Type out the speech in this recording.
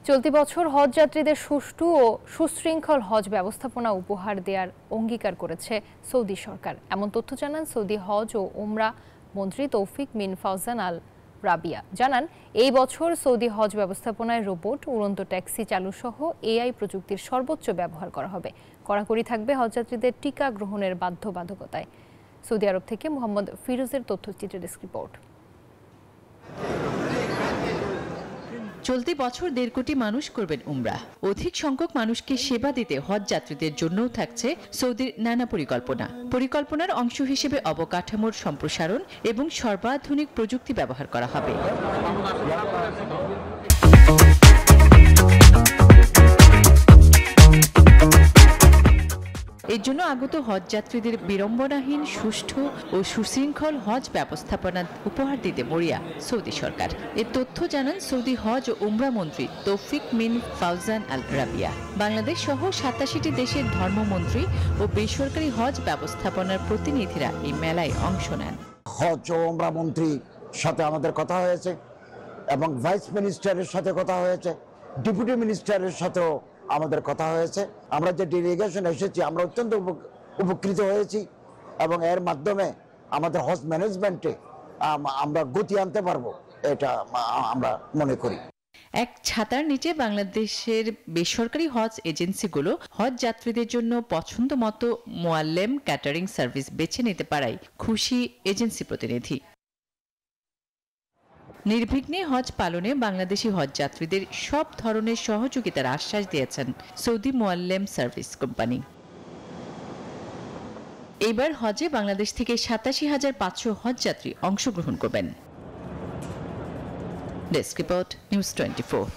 চলতি বছর হজ যাত্রীদের সুষ্ঠু ও সুশৃঙ্খল হজ ব্যবস্থাপনা উপহার দেওয়ার অঙ্গীকার করেছে সৌদি সরকার। এমন তথ্য জানান সৌদি হজ ও উমরা মন্ত্রী তৌফিক বিন ফাউজান আল রাবিয়া। জানান, এই বছর সৌদি হজ ব্যবস্থাপনায় রোবট, উড়ন্ত ট্যাক্সি চালু সহ এআই প্রযুক্তির সর্বোচ্চ ব্যবহার করা হবে। কড়াকড়ি থাকবে হজযাত্রীদের টিকা গ্রহণের বাধ্যবাধকতায়। সৌদি আরব থেকে মোহাম্মদ ফিরোজের তথ্যচিত্রের ডেস্ক রিপোর্ট। চলতি বছর 1.5 কোটি মানুষ করবেন উমরাহ। অধিক সংখ্যক মানুষকে সেবা দিতে হজ যাত্রীদের জন্যও থাকছে সৌদির নানা পরিকল্পনার অংশ হিসেবে অবকাঠামোর সম্প্রসারণ এবং সর্বাধুনিক প্রযুক্তি ব্যবহার করা হবে। এর জন্য আগত হজ যাত্রীদের বিড়ম্বনাহীন, সুষ্ঠু ও সুশৃঙ্খল হজ ব্যবস্থাপনা উপহার দিতে মরিয়া সৌদি সরকার। এর তথ্য জানান সৌদি হজ ও উমরা মন্ত্রী তৌফিক বিন ফাউজান আল রাবিয়া। বাংলাদেশ সহ 87টি দেশের ধর্মমন্ত্রী ও বেসরকারি হজ ব্যবস্থাপনার প্রতিনিধিরা এই মেলায় অংশ নেন। হজ ও উমরা মন্ত্রীর সাথে আমাদের কথা হয়েছে এবং ভাইস মিনিস্টারের সাথে কথা হয়েছে, ডেপুটি মিনিস্টারের সাথেও আমাদের কথা হয়েছে। আমরা যে ডেলিগেশন এসেছি আমরা অত্যন্ত উপকৃত হয়েছি এবং এর মাধ্যমে আমাদের হজ ম্যানেজমেন্টে আমরা গতি আনতে পারবো, এটা আমরা মনে করি। এক ছাতার নিচে বাংলাদেশের বেসরকারি হজ এজেন্সিগুলো হজ যাত্রীদের জন্য পছন্দ মতো মোয়াল্লেম ক্যাটারিং সার্ভিস বেছে নিতে পারায় খুশি এজেন্সি প্রতিনিধি। নির্বিঘ্নে হজ পালনে বাংলাদেশি হজ যাত্রীদের সব ধরনের সহযোগিতার আশ্বাস দিয়েছেন সৌদি মোয়াল্লেম সার্ভিস কোম্পানি। এইবার হজে বাংলাদেশ থেকে 87,500 হজ যাত্রী অংশগ্রহণ করবেন। Desk report, news 24।